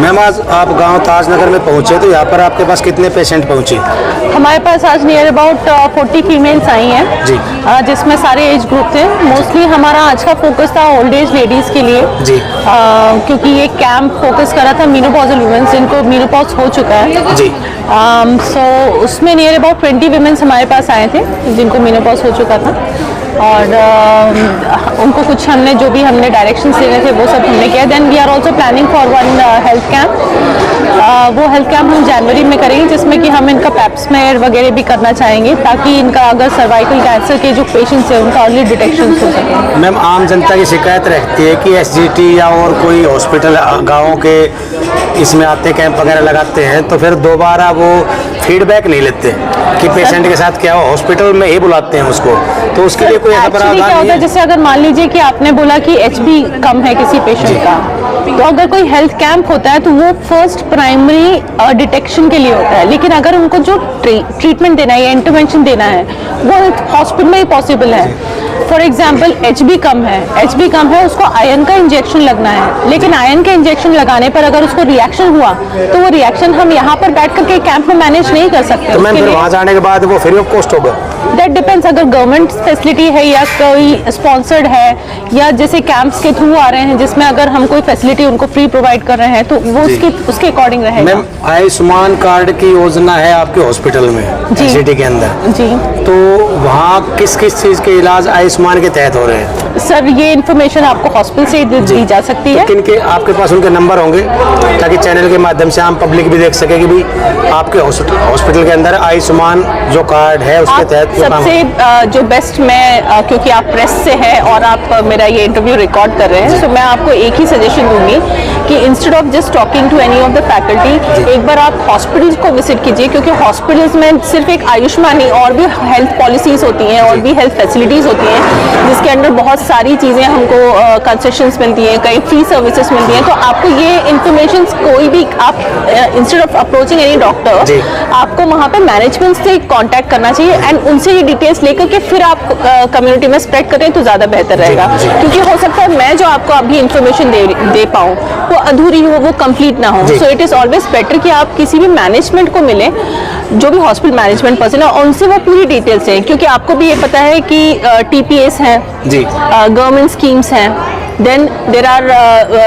Ma'am आज आप गांव ताजनगर में पहुंचे तो यहाँ पर आपके पास कितने पेशेंट पहुंचे? हमारे पास आज नियर अबाउट 40 फीमेल्स आई हैं जी। जिसमें सारे एज ग्रुप थे। मोस्टली हमारा आज का फोकस था ओल्ड एज लेडीज़ के लिए जी। क्योंकि ये कैंप फोकस करा था मीनोपॉजल वुमेन्स जिनको मीनोपॉज हो चुका है। जी। सो उसमें नियर अबाउट 20 वुमेन्स हमारे पास आए थे जिनको मीनोपॉज हो चुका था और उनको कुछ हमने जो भी हमने डायरेक्शंस देने थे वो सब हमने किया। Then we are also planning for one health camp. वो हेल्थ कैंप हम जनवरी में करेंगे जिसमें कि हम इनका पैप्समेयर वगैरह भी करना चाहेंगे ताकि इनका अगर सर्वाइकल कैंसर के जो पेशेंट्स हैं उनका अर्ली डिटेक्शन हो सके। मैम आम जनता की शिकायत रहती है कि एसजीटी या और कोई हॉस्पिटल गाँव के इसमें आते कैंप वगैरह लगाते हैं तो फिर दोबारा वो फीडबैक नहीं लेते कि पेशेंट के साथ क्या हो, हॉस्पिटल में ही बुलाते हैं उसको, तो उसके लिए कोई ऐसा प्रावधान क्या नहीं होता है? है? जैसे अगर मान लीजिए कि आपने बोला कि एचबी कम है किसी पेशेंट का, तो अगर कोई हेल्थ कैंप होता है तो वो फर्स्ट प्राइमरी डिटेक्शन के लिए होता है, लेकिन अगर उनको जो ट्रीटमेंट देना है या इंटरवेंशन देना है वो हॉस्पिटल में ही पॉसिबल है। फॉर एग्जाम्पल एचबी कम है, उसको आयरन का इंजेक्शन लगना है, लेकिन आयरन के इंजेक्शन लगाने पर अगर उसको रिएक्शन हुआ तो वो रिएक्शन हम यहाँ पर बैठ करके कैंप में मैनेज नहीं कर सकते। तो मैम फिर वहाँ जाने के बाद वो फ्री ऑफ कॉस्ट होगा? दैट डिपेंड्स, अगर गवर्नमेंट फैसिलिटी है या कोई स्पॉन्सर्ड है या जैसे कैंप्स के थ्रू आ रहे हैं जिसमें अगर हम कोई फैसिलिटी उनको फ्री प्रोवाइड कर रहे हैं तो वो उसके अकॉर्डिंग रहेगा। मैम आयुष्मान कार्ड की योजना है आपके हॉस्पिटल में सिटी के अंदर जी, तो वहाँ किस किस चीज़ के इलाज आयुष्मान के तहत हो रहे हैं? सर ये इन्फॉर्मेशन आपको हॉस्पिटल से दी जा सकती है। तो किनके आपके पास उनके नंबर होंगे ताकि चैनल के माध्यम से आम पब्लिक भी देख सके कि भाई आपके हॉस्पिटल के अंदर आयुष्मान जो कार्ड है उसके तहत सबसे जो बेस्ट मैं क्योंकि आप प्रेस से हैं और आप मेरा ये इंटरव्यू रिकॉर्ड कर रहे हैं तो मैं आपको एक ही सजेशन दूंगी कि instead of just talking to any of the faculty एक बार आप हॉस्पिटल्स को विजिट कीजिए, क्योंकि हॉस्पिटल्स में सिर्फ एक आयुष्मान ही और भी हेल्थ पॉलिसीज होती हैं और भी हेल्थ फैसिलिटीज़ होती हैं जिसके अंदर बहुत सारी चीज़ें हमको कंसेशंस मिलती हैं, कई फ्री सर्विसेज मिलती हैं। तो आपको ये इन्फॉर्मेशन कोई भी आप instead of approaching any doctor आपको वहाँ पे मैनेजमेंट से कांटेक्ट करना चाहिए एंड उनसे ये डिटेल्स लेकर के फिर आप कम्युनिटी में स्प्रेड करें तो ज़्यादा बेहतर रहेगा। क्योंकि हो सकता है मैं जो आपको अभी इन्फॉर्मेशन दे पाऊँ वो अधूरी हो, वो कंप्लीट ना हो। So it is always better कि आप किसी भी मैनेजमेंट को मिले जो भी हॉस्पिटल मैनेजमेंट पर्सन है और उनसे वो पूरी डिटेल्स हैं, क्योंकि आपको भी ये पता है कि टीपीएस हैं, गवर्नमेंट स्कीम्स हैं, देन देर आर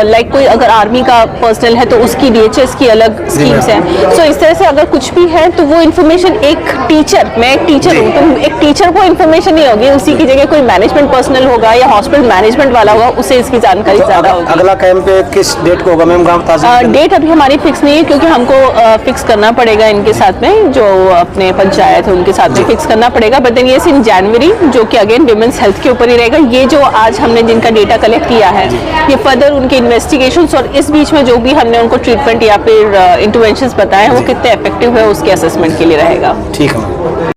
लाइक कोई अगर आर्मी का पर्सनल है तो उसकी डीएचएस की अलग स्कीम्स हैं। सो इस तरह से अगर कुछ भी है तो वो इन्फॉर्मेशन एक टीचर, मैं एक टीचर हूँ तो एक टीचर को इन्फॉर्मेशन नहीं होगी, उसी की जगह कोई मैनेजमेंट पर्सनल होगा या हॉस्पिटल मैनेजमेंट वाला होगा, उसे इसकी जानकारी ज़्यादा होगी। अगला कैंप किस डेट को होगा मैम गाँव ताजनगर? डेट अभी हमारी फिक्स नहीं है क्योंकि हमको फिक्स करना पड़ेगा इनके साथ में, जो अपने पंचायत है उनके साथ में फिक्स करना पड़ेगा। बट देन ये इन जनवरी, जो कि अगेन विमेंस हेल्थ के ऊपर ही रहेगा। ये जो आज हमने जिनका डेटा कलेक्ट किया है ये फर्दर उनके इन्वेस्टिगेशंस और इस बीच में जो भी हमने उनको ट्रीटमेंट या फिर इंटरवेंशंस बताए हैं वो कितने इफेक्टिव है उसके असेसमेंट के लिए रहेगा। ठीक है।